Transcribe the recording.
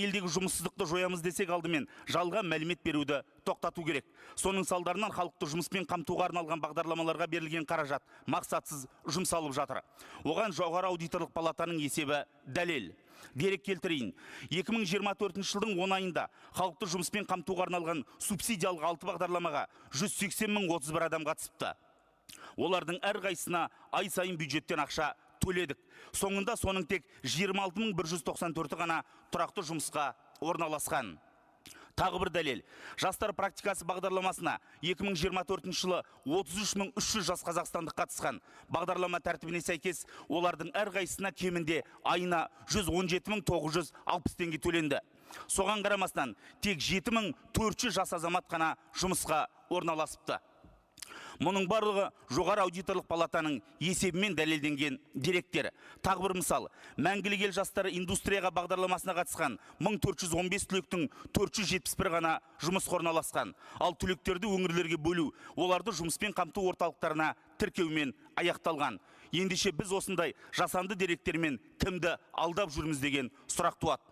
елдегі жұмыссыздықты жоямыз десек алдымен жалған мәлімет беруді тоқтату керек. Соның салдарынан халықты жұмыспен қамтуға арналған бағдарламаларға берілген қаражат мақсатсыз жұмсалып жатыр. Оған жоғары аудиторлық палатаның есебі дәлел. Дерек келтірейін. 2024 жылдың 10 айында халықты жұмыспен қамтуға арналған субсидиялық 6 бағдарламаға 180.031 адам қатысыпты. Олардың әрқайсысына ай сайын бюджеттен ақша төледік. Соңында соның тек 26.194 ғана тұрақты жұмысқа орналасқан. Тағы бір дәлел. Жастар практикасы бағдарламасына 2024 жылы 33.300 жас қазақстандық қатысқан. Бағдарлама тәртібіне сәйкес олардың әрқайсысына кемінде айына 117.960 теңге төленді. Соған қарамастан тек 7.400 жас азамат қана жұмысқа орналасыпты. Мұның барлығы жоғары аудиторлық палатаның есебімен дәлелденген деректер. Тағы бір мысал, мәңгілік ел жастары индустрияға бағдарламасына қатысқан 1415 түлектің 471 ғана жұмысқа орналасқан. Ал түлектерді өңірлерге бөлу, оларды жұмыспен қамту орталықтарына тіркеумен аяқталған. Ендеше біз осындай жасанды деректермен кімді алдап жүрміз деген сұрақ туады.